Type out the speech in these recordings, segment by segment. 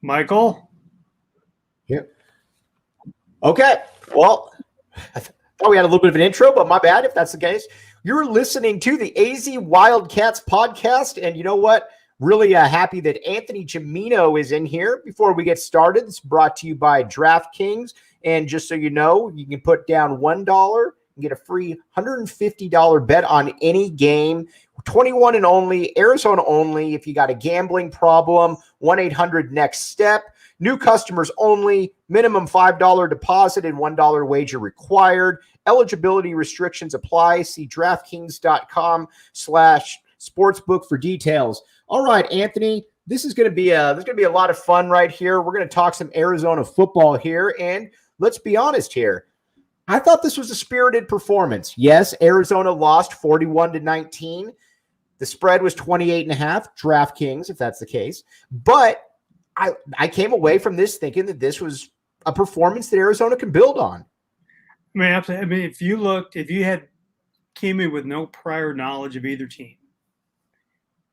Michael? Yeah. Okay. Well, I thought we had a little bit of an intro, but my bad if that's the case. You're listening to the AZ Wildcats podcast, and you know what? Really happy that Anthony Gimino is in here. Before we get started, it's brought to you by DraftKings, and just so you know, you can put down $1 and get a free $150 bet on any game. 21 and only, Arizona only. If you got a gambling problem, 1-800-NEXT-STEP. New customers only. Minimum $5 deposit and $1 wager required. Eligibility restrictions apply. See DraftKings.com/sportsbook for details. All right, Anthony, this is going to be a lot of fun right here. We're going to talk some Arizona football here, and let's be honest here. I thought this was a spirited performance. Yes, Arizona lost 41-19. The spread was 28.5, DraftKings, if that's the case. But I came away from this thinking that this was a performance that Arizona can build on. I mean, absolutely. I mean, if you had came in with no prior knowledge of either team,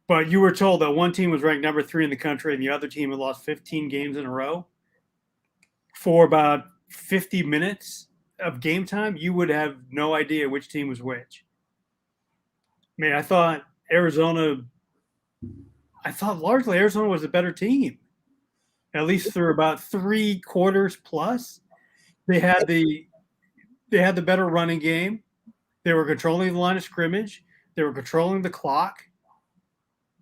but you were told that one team was ranked number 3 in the country and the other team had lost 15 games in a row for about 50 minutes of game time, you would have no idea which team was which. I mean, I thought largely Arizona was a better team, at least through about 3 quarters plus. They had the better running game. They were controlling the line of scrimmage. They were controlling the clock.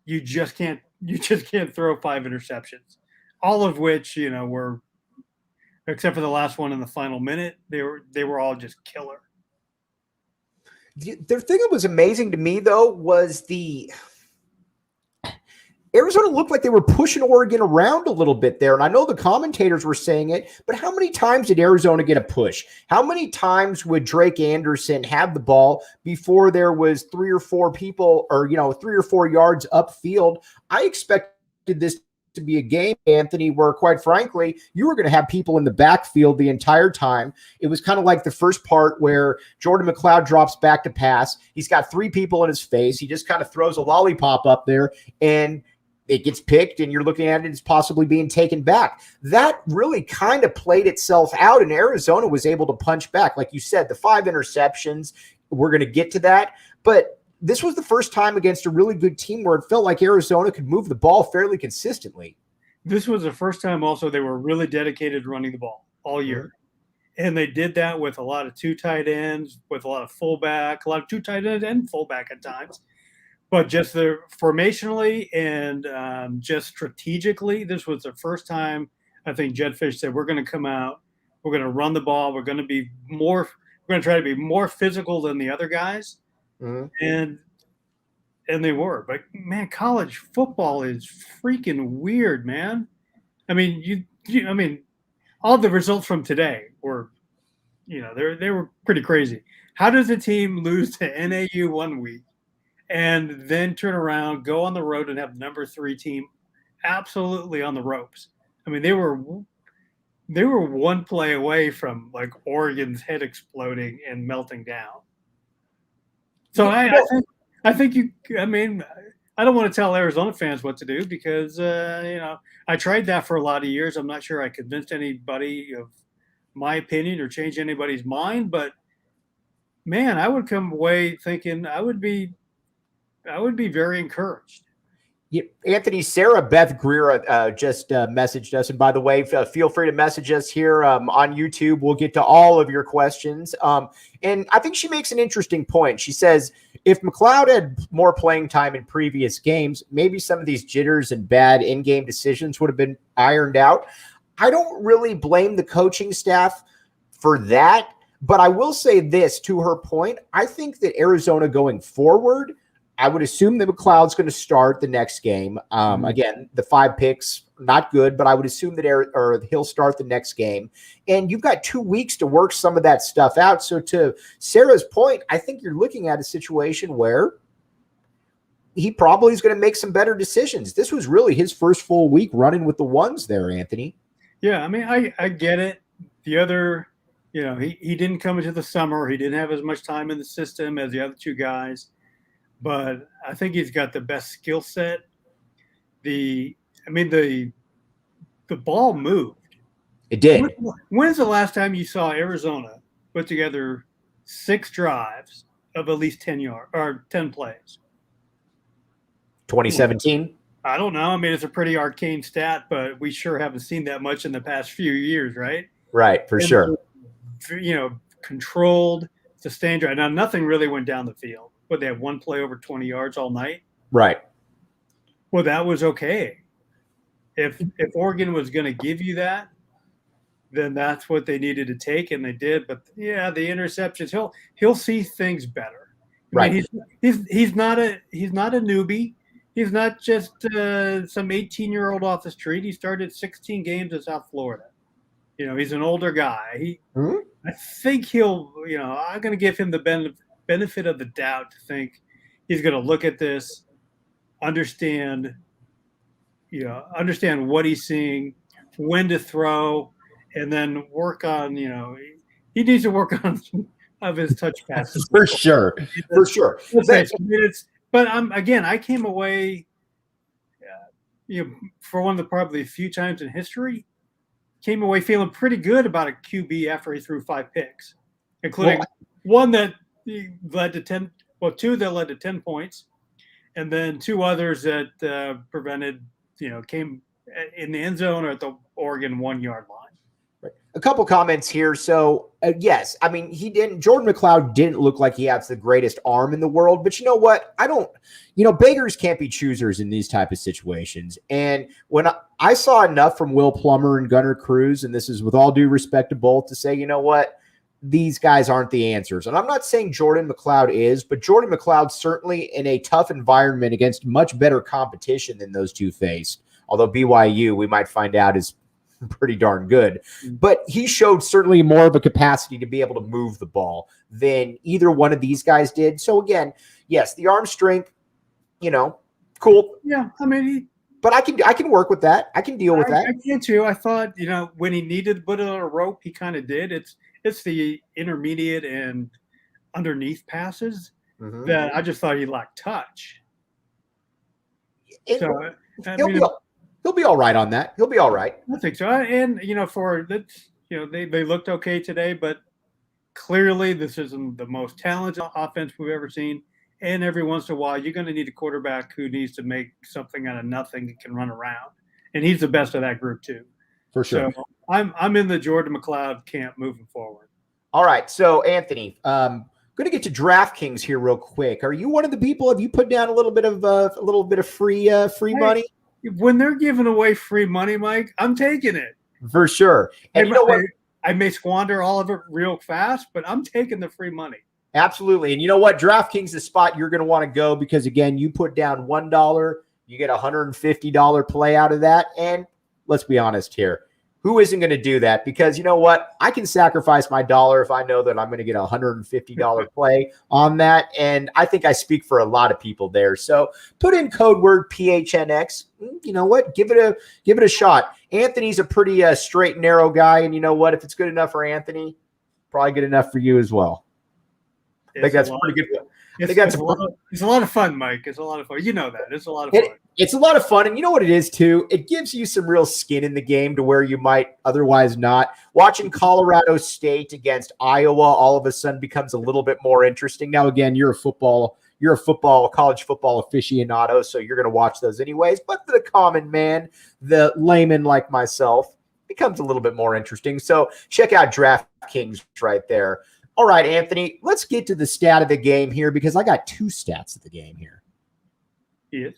You just can't throw 5 interceptions, all of which, were, except for the last one in the final minute, they were all just killer. The thing that was amazing to me, though, was Arizona looked like they were pushing Oregon around a little bit there. And I know the commentators were saying it, but how many times did Arizona get a push? How many times would Drake Anderson have the ball before there was 3 or 4 people or, 3 or 4 yards upfield? I expected this to be a game, Anthony, where, quite frankly, you were going to have people in the backfield the entire time. It was kind of like the first part where Jordan McCloud drops back to pass. He's got 3 people in his face. He just kind of throws a lollipop up there, and it gets picked, and you're looking at it as possibly being taken back. That really kind of played itself out, and Arizona was able to punch back. Like you said, the 5 interceptions, we're going to get to that. But this was the first time against a really good team where it felt like Arizona could move the ball fairly consistently. This was the first time also they were really dedicated to running the ball all year. Mm-hmm. And they did that with a lot of 2 tight ends, with a lot of fullback, a lot of 2 tight ends and fullback at times. But just formationally and just strategically, this was the first time I think Jed Fisch said, we're going to come out, we're going to run the ball, we're going to try to be more physical than the other guys. Mm-hmm. And they were. But, man, college football is freaking weird, man. I mean, all the results from today were, they were pretty crazy. How does a team lose to NAU one week and then turn around, go on the road, and have the number 3 team absolutely on the ropes? I mean, they were one play away from, like, Oregon's head exploding and melting down. So I think I don't want to tell Arizona fans what to do because, I tried that for a lot of years. I'm not sure I convinced anybody of my opinion or changed anybody's mind, but, man, I would come away thinking I would be I would be very encouraged. Yeah, Anthony, Sarah Beth Greer just messaged us. And by the way, feel free to message us here on YouTube. We'll get to all of your questions. And I think she makes an interesting point. She says, if McCloud had more playing time in previous games, maybe some of these jitters and bad in-game decisions would have been ironed out. I don't really blame the coaching staff for that. But I will say this, to her point, I think that Arizona going forward, I would assume that McCloud's going to start the next game. Again, the 5 picks, not good, but I would assume that he'll start the next game. And you've got 2 weeks to work some of that stuff out. So to Sarah's point, I think you're looking at a situation where he probably is going to make some better decisions. This was really his first full week running with the ones there, Anthony. Yeah, I mean, I get it. The other, he didn't come into the summer. He didn't have as much time in the system as the other 2 guys. But I think he's got the best skill set. The ball moved. It did. When's the last time you saw Arizona put together 6 drives of at least 10 yards or 10 plays? 2017. I don't know. I mean, it's a pretty arcane stat, but we sure haven't seen that much in the past few years, right? Right, for sure. Controlled, sustained drive. Now, nothing really went down the field. But they had 1 play over 20 yards all night. Right. Well, that was okay. If Oregon was going to give you that, then that's what they needed to take, and they did. But yeah, the interceptions, he'll see things better. Right. I mean, he's not a newbie. He's not just some 18-year-old off the street. He started 16 games in South Florida. He's an older guy. I think I'm going to give him the benefit of the doubt to think he's going to look at this, understand what he's seeing, when to throw, and then work on, he needs to work on some of his touch passes. For sure. But I came away, for one of the probably few times in history, came away feeling pretty good about a QB after he threw 5 picks, including one that led to 10. Well, 2 that led to 10 points, and then 2 others that came in the end zone or at the Oregon 1-yard line. Right. A couple comments here. So yes, I mean, Jordan McCloud didn't look like he has the greatest arm in the world, but you know what? Beggars can't be choosers in these type of situations. And when I saw enough from Will Plummer and Gunnar Cruz, and this is with all due respect to both, to say, you know what? These guys aren't the answers. And I'm not saying Jordan McCloud is, but Jordan McCloud certainly in a tough environment against much better competition than those 2 faced. Although BYU, we might find out, is pretty darn good. But he showed certainly more of a capacity to be able to move the ball than either one of these guys did. So again, yes, the arm strength, cool. Yeah, I mean, but I can work with that. I can deal with that. I can too. I thought, when he needed to put it on a rope, he kind of did. It's the intermediate and underneath passes that I just thought he lacked touch. He'll be all right on that. He'll be all right. I think so. And for that, they looked okay today, but clearly this isn't the most talented offense we've ever seen. And every once in a while, you're going to need a quarterback who needs to make something out of nothing and can run around. And he's the best of that group too. For sure. So I'm in the Jordan McCloud camp moving forward. All right. So Anthony, going to get to DraftKings here real quick. Are you one of the people? Have you put down a little bit of free money? When they're giving away free money, Mike, I'm taking it for sure. And you know what? I may squander all of it real fast, but I'm taking the free money. Absolutely. And you know what? DraftKings is the spot you're going to want to go because, again, you put down $1, you get a $150 play out of that. And let's be honest here. Who isn't going to do that? Because you know what? I can sacrifice my dollar if I know that I'm going to get a $150 play on that. And I think I speak for a lot of people there. So put in code word PHNX. You know what? Give it a shot. Anthony's a pretty straight and narrow guy. And you know what? If it's good enough for Anthony, probably good enough for you as well. I think that's pretty good. It's a lot of fun, Mike. It's a lot of fun. You know that. It's a lot of fun. It's a lot of fun. And you know what it is, too? It gives you some real skin in the game to where you might otherwise not. Watching Colorado State against Iowa all of a sudden becomes a little bit more interesting. Now, again, you're a football you're a college football aficionado, so you're going to watch those anyways. But the common man, the layman like myself, becomes a little bit more interesting. So check out DraftKings right there. All right, Anthony, let's get to the stat of the game here because I got 2 stats of the game here. Yes.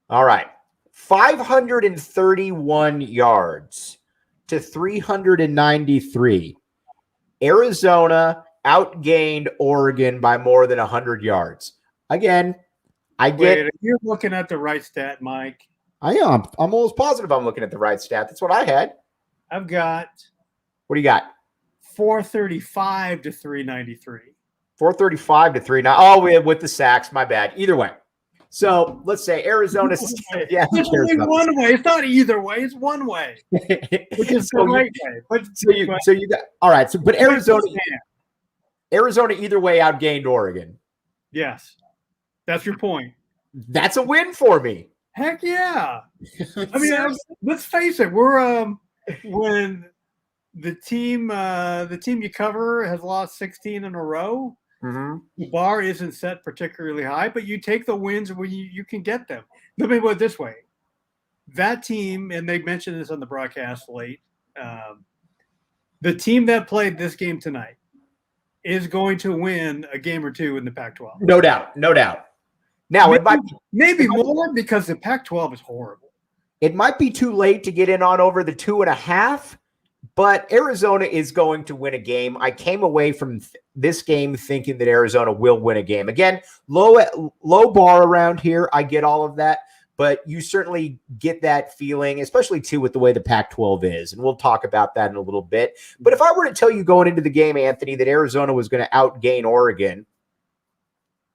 All right. 531 yards to 393. Arizona outgained Oregon by more than 100 yards. Again, You're looking at the right stat, Mike. I am. I'm almost positive I'm looking at the right stat. That's what I had. I've got. What do you got? 435 to 393. 435 to 390. Oh, we have with the sacks. My bad. Either way. So let's say Arizona. Yeah, it's only one way. It's not either way. It's one way. Which is the right way. But so you got all right. So but Arizona either way outgained Oregon. Yes, that's your point. That's a win for me. Heck yeah! I mean, let's face it. We're when the team you cover has lost 16 in a row. Mm-hmm. The bar isn't set particularly high, but you take the wins when you can get them. Let me put it this way. That team, and they mentioned this on the broadcast late, the team that played this game tonight is going to win a game or two in the Pac-12. No doubt. Now, maybe more because the Pac-12 is horrible. It might be too late to get in on over the 2.5, but Arizona is going to win a game. I came away from this game thinking that Arizona will win a game. Again, low bar around here. I get all of that, but you certainly get that feeling, especially too with the way the Pac-12 is, and we'll talk about that in a little bit. But if I were to tell you going into the game, Anthony, that Arizona was going to outgain Oregon,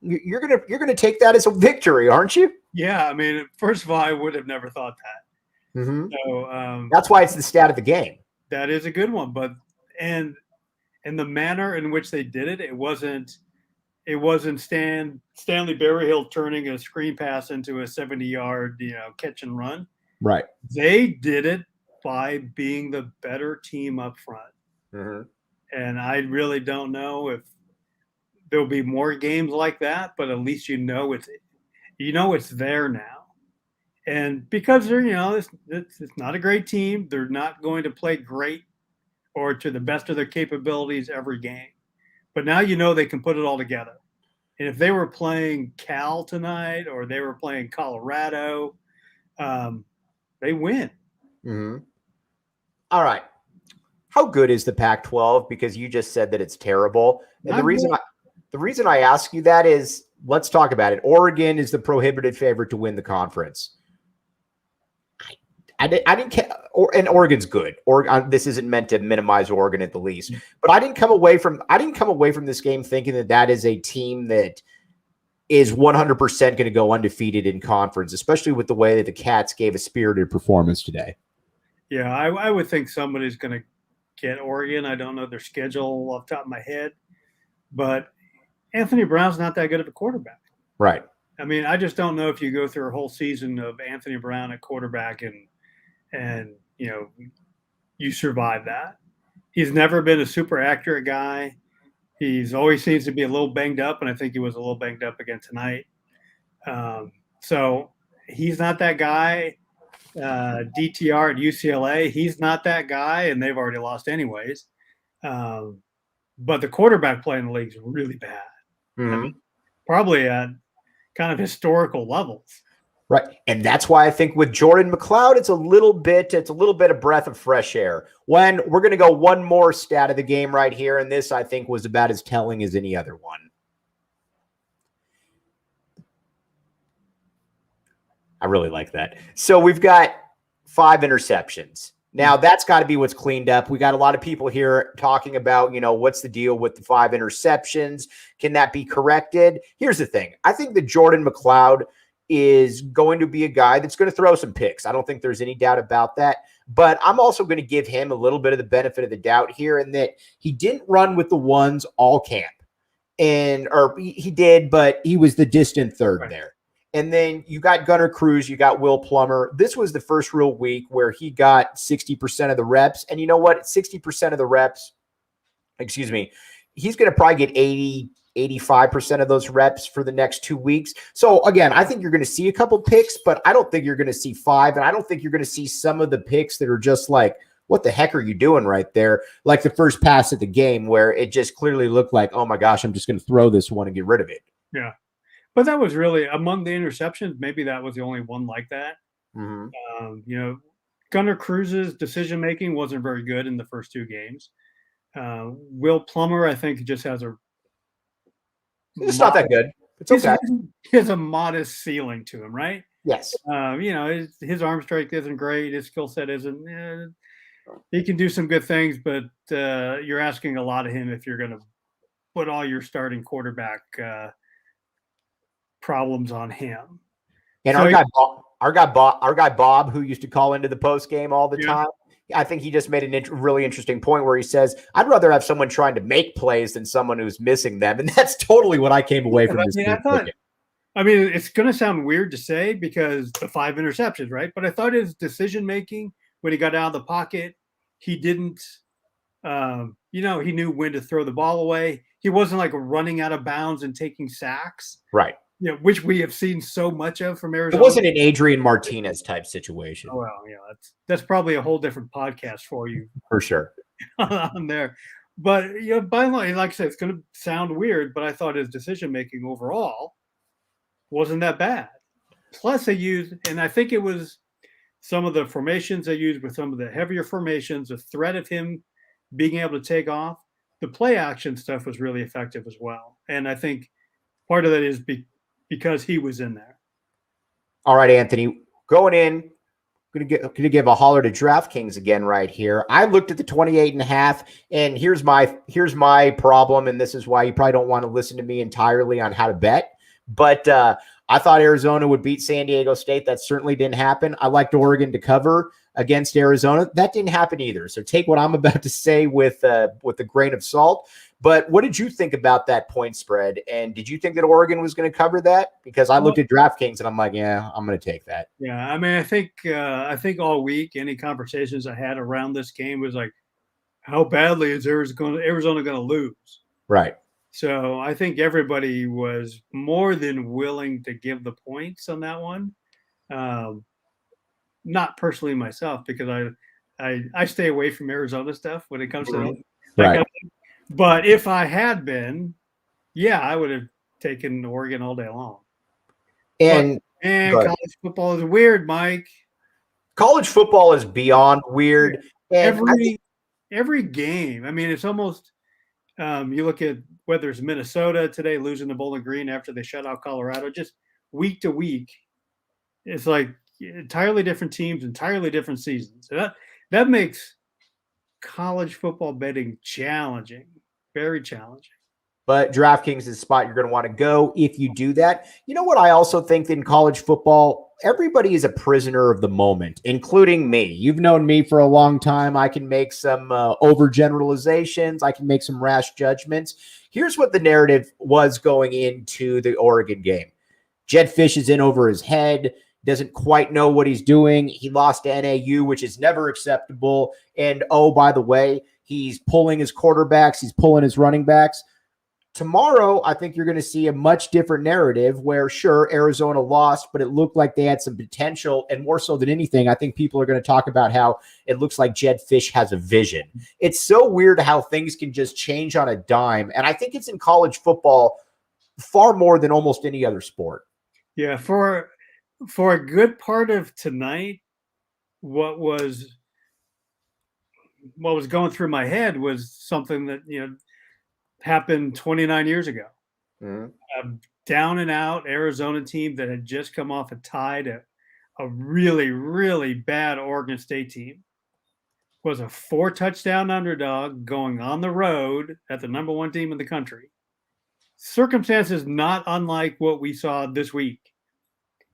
you're gonna take that as a victory, aren't you? Yeah, I mean, first of all, I would have never thought that. Mm-hmm. So that's why it's the stat of the game. That is a good one, but and the manner in which they did it, it wasn't Stanley Berryhill turning a screen pass into a 70-yard catch and run. Right. They did it by being the better team up front. Mm-hmm. And I really don't know if there'll be more games like that, but at least it's there now. And because they're it's not a great team, they're not going to play great or to the best of their capabilities every game. But now they can put it all together. And if they were playing Cal tonight or they were playing Colorado, they win. Mm-hmm. All right. How good is the Pac-12? Because you just said that it's terrible. And the reason I ask you that is, let's talk about it. Oregon is the prohibited favorite to win the conference. I didn't care, and Oregon's good. This isn't meant to minimize Oregon at the least, but I didn't come away from this game thinking that is a team that is 100% going to go undefeated in conference, especially with the way that the Cats gave a spirited performance today. Yeah, I would think somebody's going to get Oregon. I don't know their schedule off the top of my head, but Anthony Brown's not that good of a quarterback. Right. I mean, I just don't know if you go through a whole season of Anthony Brown at quarterback and you survive that. He's never been a super accurate guy. He's always seems to be a little banged up, and I think he was a little banged up again tonight. So he's not that guy. DTR at UCLA, he's not that guy, and they've already lost anyways. But the quarterback play in the league is really bad. Mm-hmm. I mean, probably at kind of historical levels. Right. And that's why I think with Jordan McCloud, it's a little bit of breath of fresh air. When we're going to go one more stat of the game right here, and this I think was about as telling as any other one. I really like that. So we've got 5 interceptions. Now that's got to be what's cleaned up. We got a lot of people here talking about, what's the deal with the 5 interceptions? Can that be corrected? Here's the thing. I think that Jordan McCloud is going to be a guy that's going to throw some picks. I don't think there's any doubt about that. But I'm also going to give him a little bit of the benefit of the doubt here in that he didn't run with the ones all camp. Or he did, but he was the distant third there. And then you got Gunnar Cruz, you got Will Plummer. This was the first real week where he got 60% of the reps. And you know what? 60% of the reps, he's going to probably get 85% of those reps for the next 2 weeks. So again, I think you're going to see a couple picks, but I don't think you're going to see 5. And I don't think you're going to see some of the picks that are just like, what the heck are you doing right there? Like the first pass at the game where it just clearly looked like, oh my gosh, I'm just going to throw this one and get rid of it. Yeah. But that was really among the interceptions. Maybe that was the only one like that. Gunnar Cruz's decision-making wasn't very good in the first 2 games. Will Plummer, I think, just has it's not that good. It's okay. He has a modest ceiling to him, right? Yes. His arm strength isn't great. His skill set isn't. He can do some good things, but you're asking a lot of him if you're going to put all your starting quarterback problems on him. And so our guy Bob, who used to call into the post game all the time, I think he just made a really interesting point where he says, I'd rather have someone trying to make plays than someone who's missing them. And that's totally what I came away from this game. It's going to sound weird to say because the 5 interceptions, right? But I thought his decision-making when he got out of the pocket, he didn't, he knew when to throw the ball away. He wasn't like running out of bounds and taking sacks. Right. Which we have seen so much of from Arizona. It wasn't an Adrian Martinez type situation. Oh, well, that's probably a whole different podcast for you. For sure. On there. But, by and large, like I said, it's going to sound weird, but I thought his decision-making overall wasn't that bad. Plus they used, and I think it was some of the formations they used with some of the heavier formations, the threat of him being able to take off, the play action stuff was really effective as well. And I think part of that is because he was in there. All right, Anthony, going in, going to give a holler to DraftKings again right here. I looked at the 28.5, and here's my problem, and this is why you probably don't want to listen to me entirely on how to bet. But I thought Arizona would beat San Diego State. That certainly didn't happen. I liked Oregon to cover against Arizona. That didn't happen either. So take what I'm about to say with a grain of salt. But what did you think about that point spread? And did you think that Oregon was going to cover that? Because I looked at DraftKings and I'm like, yeah, I'm going to take that. Yeah, I think all week any conversations I had around this game was like, how badly is Arizona going to lose? Right. So I think everybody was more than willing to give the points on that one. Not personally myself, because I stay away from Arizona stuff when it comes to that kind of thing. But if I had been, I would have taken Oregon all day long. And college football is weird, Mike. College football is beyond weird. And every game. It's almost you look at whether it's Minnesota today losing to Bowling Green after they shut out Colorado, just week to week, it's like entirely different teams, entirely different seasons. So that makes college football betting challenging, very challenging. But DraftKings is the spot you're going to want to go if you do that. You know what I also think in college football, everybody is a prisoner of the moment, including me. You've known me for a long time. I can make some overgeneralizations. I can make some rash judgments. Here's what the narrative was going into the Oregon game. Jed Fisch is in over his head, doesn't quite know what he's doing. He lost to NAU, which is never acceptable. And, oh, by the way, he's pulling his quarterbacks. He's pulling his running backs. Tomorrow, I think you're going to see a much different narrative where, sure, Arizona lost, but it looked like they had some potential. And more so than anything, I think people are going to talk about how it looks like Jed Fisch has a vision. It's so weird how things can just change on a dime. And I think it's in college football far more than almost any other sport. Yeah, for a good part of tonight, what was going through my head was something that, happened 29 years ago. Mm-hmm. A down and out Arizona team that had just come off a tie to a really, really bad Oregon State team was a 4-touchdown underdog going on the road at the number 1 team in the country. Circumstances not unlike what we saw this week.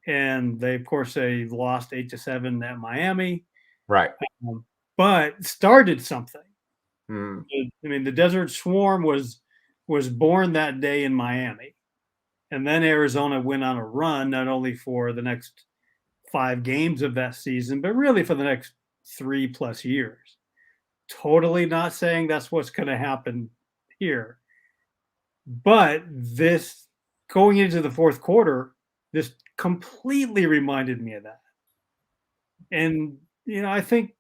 And they lost 8-7 at Miami. Right. But started something. The Desert Swarm was born that day in Miami. And then Arizona went on a run, not only for the next 5 games of that season, but really for the next 3+ years. Totally not saying that's what's going to happen here. But this going into the fourth quarter, this completely reminded me of that. And I think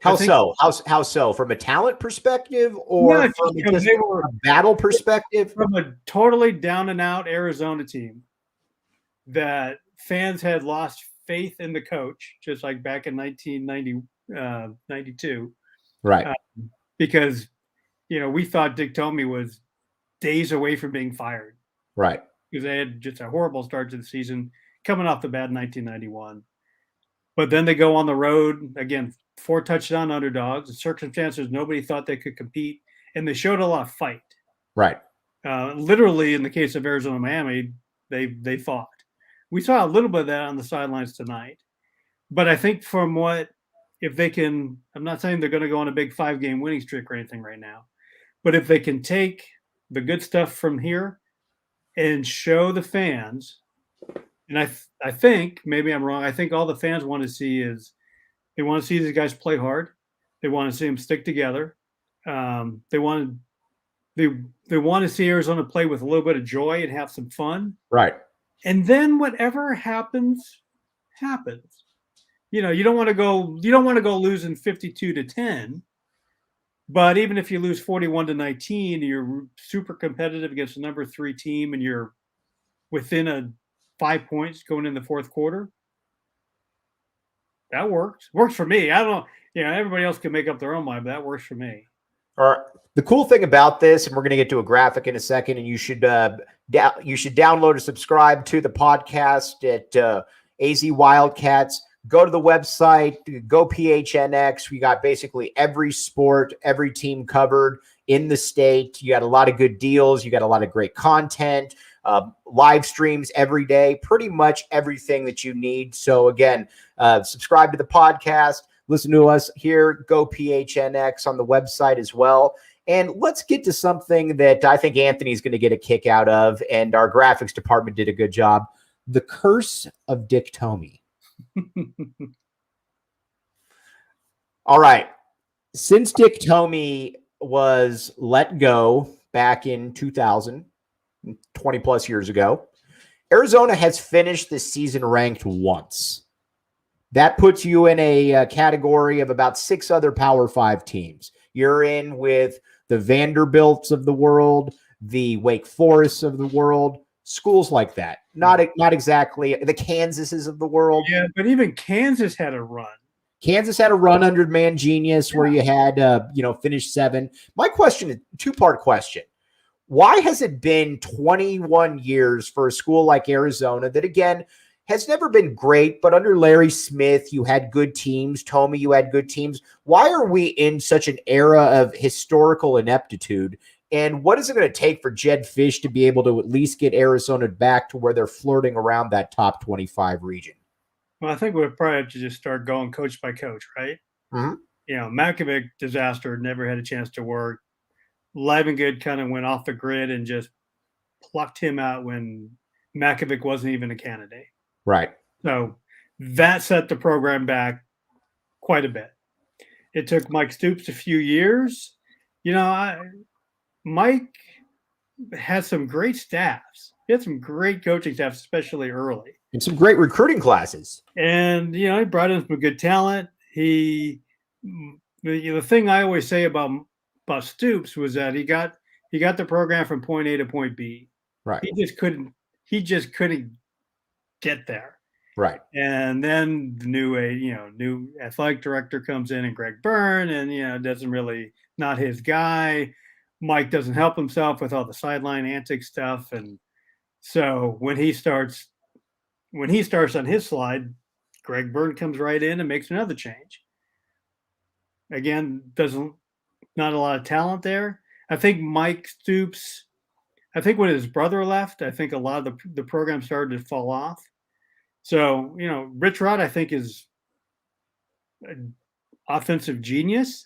How so? How so? From a talent perspective, yeah, or from because just they were a battle perspective? from a totally down and out Arizona team that fans had lost faith in the coach, just like back in 1992, Right. because we thought Dick Tomey was days away from being fired Right. because they had just a horrible start to the season, coming off the bad 1991. But then they go on the road again, 4 touchdown underdogs, the circumstances nobody thought they could compete, and they showed a lot of fight. Right. Literally, in the case of Arizona Miami, they fought. We saw a little bit of that on the sidelines tonight. But I think if they can, I'm not saying they're going to go on a big 5-game winning streak or anything right now, but if they can take the good stuff from here and show the fans, and I think, maybe I'm wrong, I think all the fans want to see is they want to see these guys play hard. They want to see them stick together. They want to see Arizona play with a little bit of joy and have some fun. Right. And then whatever happens, happens. You don't want to go losing 52-10. But even if you lose 41-19, you're super competitive against the number 3 team, and you're within 5 points going in the fourth quarter. That works. Works for me. I don't know. Everybody else can make up their own mind, but that works for me. All right. The cool thing about this, and we're going to get to a graphic in a second, and you should download or subscribe to the podcast at AZ Wildcats. Go to the website, go PHNX. We got basically every sport, every team covered in the state. You got a lot of good deals. You got a lot of great content, live streams every day, pretty much everything that you need. So again, subscribe to the podcast, listen to us here, go PHNX on the website as well. And let's get to something that I think Anthony's going to get a kick out of, and our graphics department did a good job. The curse of Dick Tomey. All right. Since Dick Tomey was let go back in 2000, 20 plus years ago, Arizona has finished the season ranked once. That puts you in a category of about 6 other Power 5 teams. You're in with the Vanderbilts of the world, the Wake Forests of the world, schools like that. Not exactly the Kansases of the world. Yeah, but even Kansas had a run. Kansas had a run under Man Genius where you had, finished 7. My question is a 2-part question. Why has it been 21 years for a school like Arizona that, again, has never been great, but under Larry Smith, you had good teams. Tomey, you had good teams. Why are we in such an era of historical ineptitude? And what is it going to take for Jed Fisch to be able to at least get Arizona back to where they're flirting around that top 25 region? Well, I think we'll probably have to just start going coach by coach, right? Mm-hmm. Makovic disaster, never had a chance to work. Livengood kind of went off the grid and just plucked him out when Makovic wasn't even a candidate. Right. So that set the program back quite a bit. It took Mike Stoops a few years. Mike had some great staffs. He had some great coaching staffs, especially early. And some great recruiting classes. And, he brought in some good talent. The thing I always say about Stoops was that he got the program from point A to point B. Right. He just couldn't get there. Right. And then the new athletic director comes in, and Greg Byrne, and doesn't really, not his guy. Mike doesn't help himself with all the sideline antic stuff, and so when he starts on his slide, Greg Byrne comes right in and makes another change. Again, not a lot of talent there. I think Mike Stoops, when his brother left, I think a lot of the program started to fall off. So, Rich Rod, I think, is an offensive genius.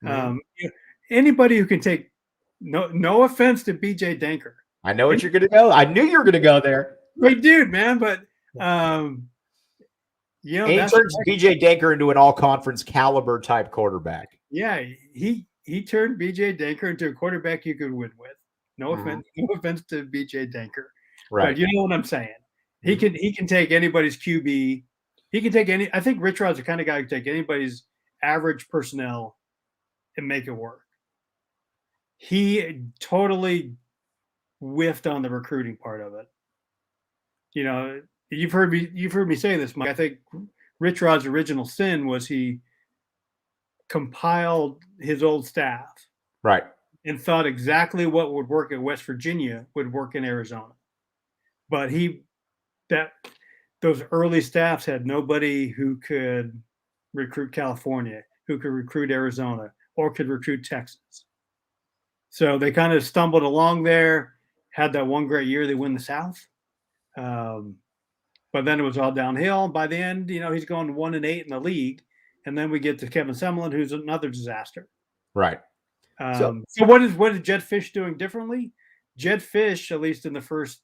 Mm-hmm. Anybody who can take no offense to BJ Denker. I know what you're going to go. I knew you were going to go there. Great dude, man. But, he turns BJ Denker into an all-conference caliber type quarterback. Yeah, he turned BJ Denker into a quarterback you could win with. No offense, no offense to BJ Denker, Right. but you know what I'm saying. He can take anybody's QB. He can take any. I think Rich Rod's the kind of guy who can take anybody's average personnel and make it work. He totally whiffed on the recruiting part of it. You know, you've heard me say this, Mike. I think Rich Rod's original sin was he compiled his old staff, right, and thought exactly what would work at West Virginia would work in Arizona. But those early staffs had nobody who could recruit California, who could recruit Arizona, or could recruit Texas. So they kind of stumbled along there, had that one great year they win the South. But then it was all downhill. By the end, he's going 1-8 in the league. And then we get to Kevin Sumlin, who's another disaster. Right. So what is Jed Fisch doing differently? Jed Fisch, at least in the first.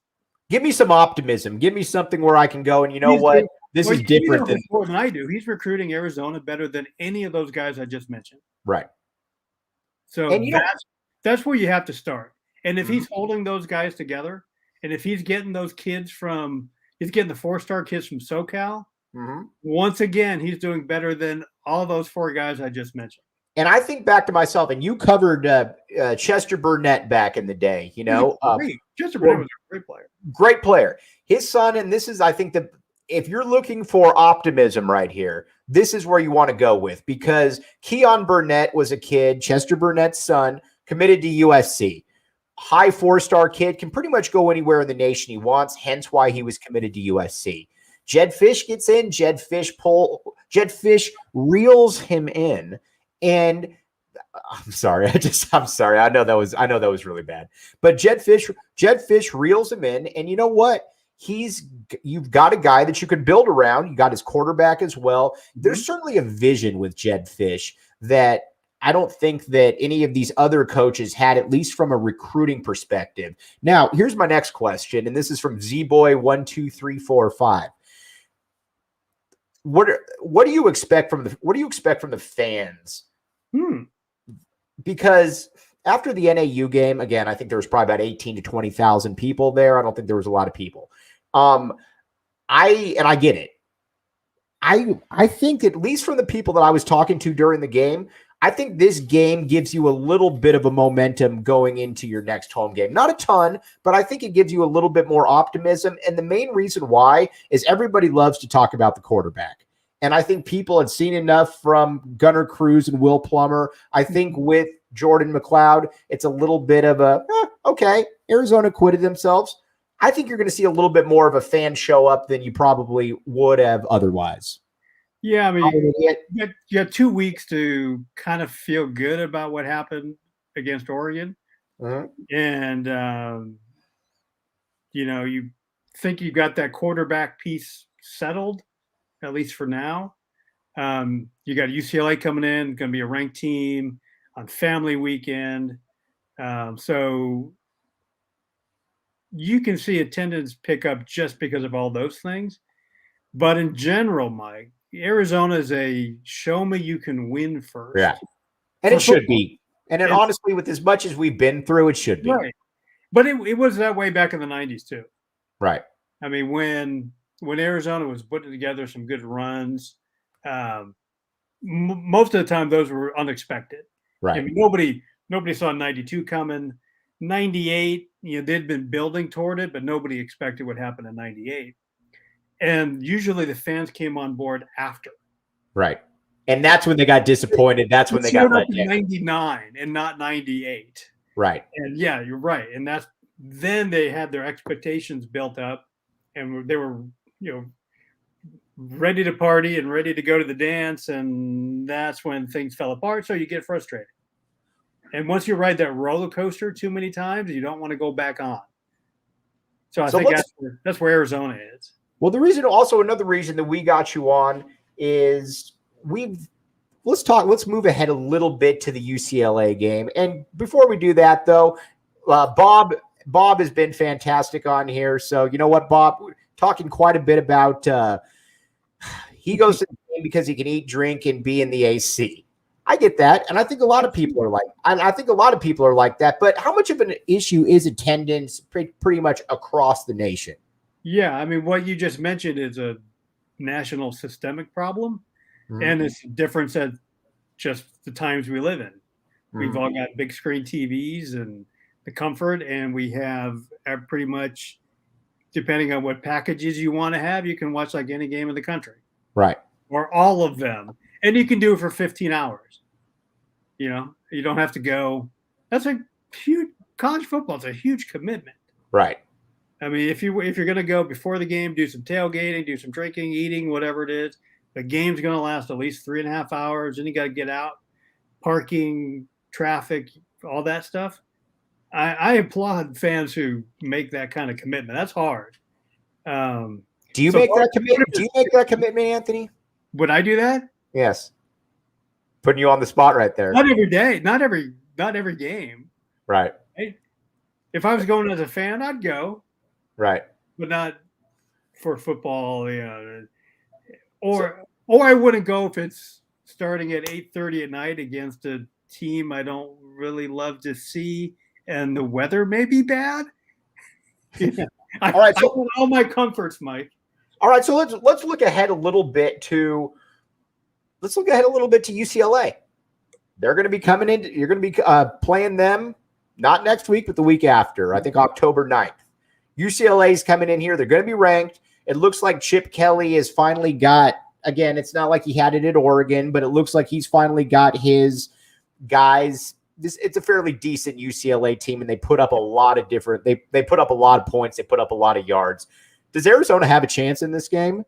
Give me some optimism. Give me something where I can go and this is different than more than I do. He's recruiting Arizona better than any of those guys I just mentioned. Right. So that's where you have to start. And if he's holding those guys together, and if he's getting those kids he's getting the 4-star kids from SoCal, once again, he's doing better than all those 4 guys I just mentioned. And I think back to myself, and you covered Chester Burnett back in the day, Chester Burnett was a great player. Great player. His son, and this is, I think, if you're looking for optimism right here, this is where you want to go with, because Keon Burnett was a kid, Chester Burnett's son, committed to USC. High 4-star kid, can pretty much go anywhere in the nation he wants, hence why he was committed to USC. Jed Fisch gets in, Jed Fisch reels him in. And I'm sorry. I know that was really bad. But Jed Fisch reels him in, and you know what? You've got a guy that you can build around. You got his quarterback as well. There's certainly a vision with Jed Fisch that I don't think that any of these other coaches had, at least from a recruiting perspective. Now, here's my next question, and this is from ZBoy12345. What do you expect from the fans? Because after the NAU game, again, I think there was probably about 18 to 20,000 people there. I don't think there was a lot of people. I get it. I think, at least from the people that I was talking to during the game, I think this game gives you a little bit of a momentum going into your next home game. Not a ton, but I think it gives you a little bit more optimism. And the main reason why is everybody loves to talk about the quarterback. And I think people had seen enough from Gunnar Cruz and Will Plummer. I think with Jordan McCloud, it's a little bit of okay, Arizona acquitted themselves. I think you're going to see a little bit more of a fan show up than you probably would have otherwise. Yeah, I mean, you had 2 weeks to kind of feel good about what happened against Oregon. And, you think you got that quarterback piece settled, at least for now. You got UCLA coming in, going to be a ranked team on family weekend. So you can see attendance pick up just because of all those things. But in general, Mike, Arizona is a show me you can win first. Yeah. And it should be. And honestly, with as much as we've been through, it should be. Right. But it was that way back in the 90s too. Right. I mean, when Arizona was putting together some good runs, most of the time those were unexpected. Right. I mean, nobody saw 92 coming. 98, they'd been building toward it, but nobody expected what happened in 98. And usually the fans came on board after. Right. And that's when they got disappointed. That's when they got let down. 99 and not 98. Right. And yeah, you're right. And then they had their expectations built up, and they were, ready to party and ready to go to the dance. And that's when things fell apart. So you get frustrated. And once you ride that roller coaster too many times, you don't want to go back on. So I think that's where Arizona is. Well, another reason that we got you on is let's move ahead a little bit to the UCLA game. And before we do that, though, Bob has been fantastic on here. So you know what, Bob, we're talking quite a bit about he goes to the game because he can eat, drink, and be in the AC. I get that, and I think a lot of people are like. I think a lot of people are like that. But how much of an issue is attendance pretty much across the nation? Yeah, I mean, what you just mentioned is a national systemic problem, and it's a difference at just the times we live in. We've all got big screen TVs and the comfort, and we have pretty much, depending on what packages you want to have, you can watch like any game in the country. Right. Or all of them. And you can do it for 15 hours. You know, you don't have to go. That's a huge college football. It's a huge commitment. Right. I mean, if you're going to go before the game, do some tailgating, do some drinking, eating, whatever it is, the game's going to last at least 3.5 hours. Then you got to get out, parking, traffic, all that stuff. I applaud fans who make that kind of commitment. That's hard. Do you make that commitment? Do you make that commitment, Anthony? Would I do that? Yes. Putting you on the spot right there. Not every day. Not every game. Right. If I was going as a fan, I'd go. Right. But not for football, you know. Or I wouldn't go if it's starting at 8:30 at night against a team I don't really love to see, and the weather may be bad. All right, so I want all my comforts, Mike. All right, so let's look ahead a little bit to UCLA. They're going to be coming in. You're going to be playing them not next week, but the week after. I think October 9th. UCLA is coming in here. They're going to be ranked. It looks like Chip Kelly has finally got. Again, it's not like he had it at Oregon, but it looks like he's finally got his guys. It's a fairly decent UCLA team, and they put up a lot of different. They put up a lot of points. They put up a lot of yards. Does Arizona have a chance in this game?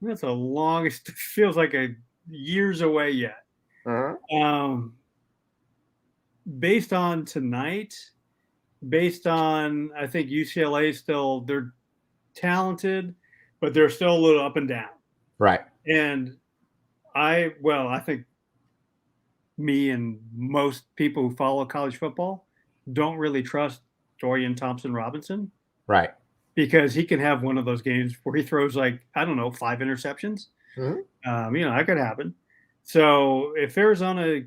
That's a long. It feels like a years away yet. Based on tonight, based on I think UCLA still they're talented, but they're still a little up and down. Right. And I think me and most people who follow college football don't really trust Dorian Thompson-Robinson. Right. Because he can have one of those games where he throws 5 interceptions. That could happen. So if Arizona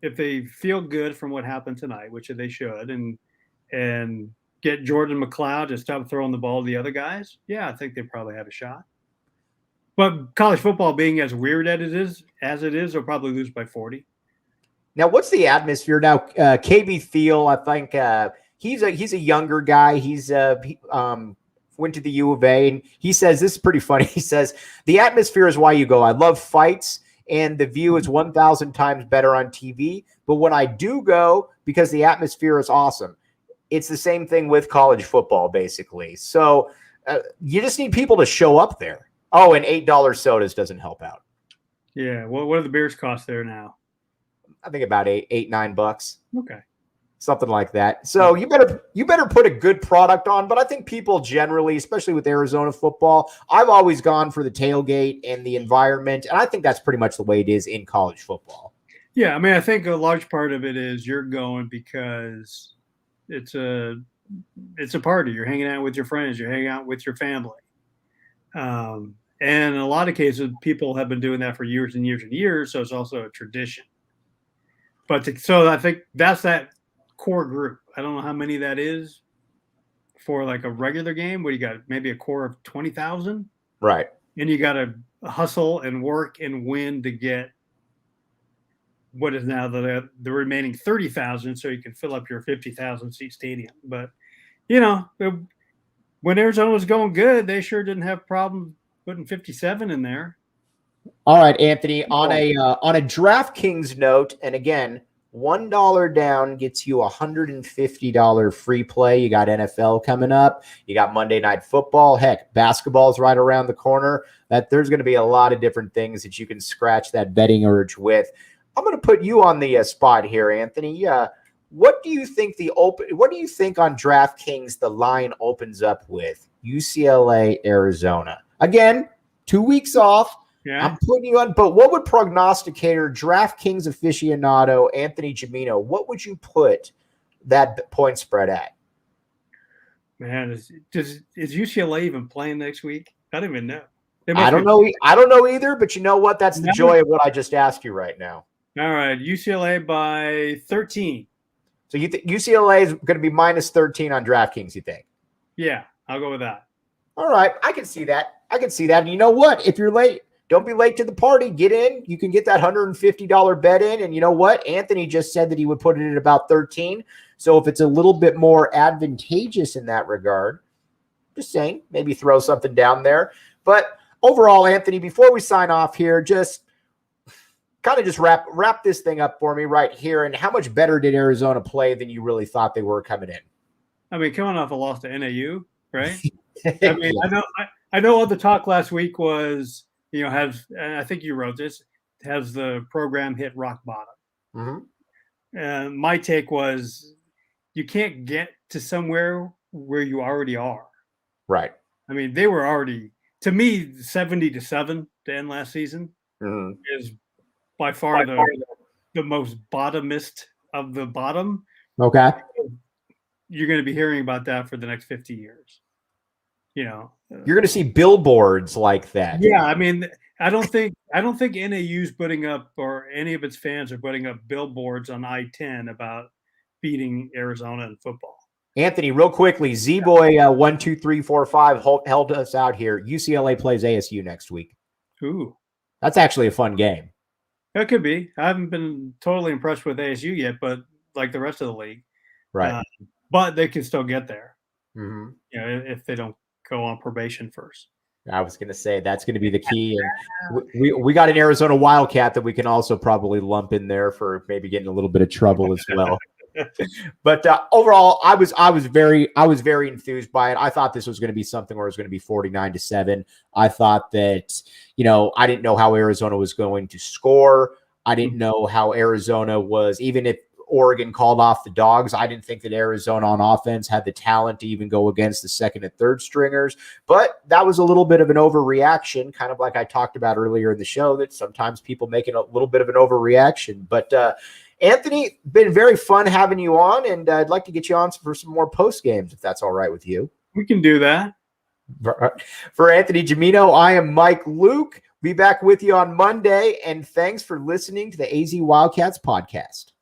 if they feel good from what happened tonight, which they should, and get Jordan McCloud to stop throwing the ball to the other guys, yeah, I think they probably have a shot. But college football being as weird as it is, they'll probably lose by 40. Now, what's the atmosphere now? KB Thiel, I think he's a younger guy. He's went to the U of A, and he says this is pretty funny. He says the atmosphere is why you go. I love fights, and the view is 1,000 times better on TV. But when I do go, because the atmosphere is awesome. It's the same thing with college football, basically. So you just need people to show up there. Oh, and $8 sodas doesn't help out. Yeah. Well, what do the beers cost there now? I think about $8-9. Okay. Something like that. So you better put a good product on. But I think people generally, especially with Arizona football, I've always gone for the tailgate and the environment. And I think that's pretty much the way it is in college football. Yeah. I mean, I think a large part of it is you're going because it's a party. You're hanging out with your friends. You're hanging out with your family. And in a lot of cases, people have been doing that for years and years and years. So it's also a tradition. So I think that's that core group. I don't know how many that is for like a regular game where you got maybe a core of 20,000. Right. And you got to hustle and work and win to get what is now the remaining 30,000 so you can fill up your 50,000 seat stadium. But, when Arizona was going good, they sure didn't have problems putting 57 in there. All right, Anthony, on a DraftKings note, and again, $1 down gets you $150 free play. You got NFL coming up. You got Monday Night Football. Heck, basketball's right around the corner. There's going to be a lot of different things that you can scratch that betting urge with. I'm going to put you on the spot here, Anthony. What do you think on DraftKings the line opens up with? UCLA, Arizona. Again, 2 weeks off. Yeah. I'm putting you on, but what would prognosticator, DraftKings aficionado, Anthony Gimino, what would you put that point spread at? Man, is UCLA even playing next week? I don't even know. I don't know either, but you know what? That's the joy of what I just asked you right now. All right, UCLA by 13. So you think UCLA is going to be minus 13 on DraftKings, you think? Yeah, I'll go with that. All right, I can see that. And you know what? If you're late, don't be late to the party. Get in. You can get that $150 bet in. And you know what? Anthony just said that he would put it at about 13. So if it's a little bit more advantageous in that regard, just saying, maybe throw something down there. But overall, Anthony, before we sign off here, just kind of just wrap this thing up for me right here. And how much better did Arizona play than you really thought they were coming in? I mean, coming off a loss to NAU, right? I mean, I know all the talk last week was, and I think you wrote this, has the program hit rock bottom? Mm-hmm. And my take was, you can't get to somewhere where you already are. Right. I mean, they were already, to me, 70-7 to end last season is by far the most bottomist of the bottom. Okay. You're going to be hearing about that for the next 50 years. You're going to see billboards like that. Yeah, I mean, I don't think NAU's putting up, or any of its fans are putting up billboards on I-10 about beating Arizona in football. Anthony, real quickly, Z-Boy 12345 held us out here. UCLA plays ASU next week. Ooh, that's actually a fun game. That could be. I haven't been totally impressed with ASU yet, but like the rest of the league, right? But they can still get there. Mm-hmm. If they don't go on probation first. I was going to say that's going to be the key. And we got an Arizona Wildcat that we can also probably lump in there for maybe getting a little bit of trouble as well. But overall, I was very enthused by it. I thought this was going to be something where it was going to be 49-7. I thought that, I didn't know how Arizona was going to score. I didn't know how Arizona was, even if Oregon called off the dogs, I didn't think that Arizona on offense had the talent to even go against the second and third stringers. But that was a little bit of an overreaction, kind of like I talked about earlier in the show, that sometimes people make it a little bit of an overreaction. But Anthony, been very fun having you on, and I'd like to get you on for some more post games, if that's all right with you. We can do that. For Anthony Gimino, I am Mike Luke. Be back with you on Monday, and thanks for listening to the AZ Wildcats podcast.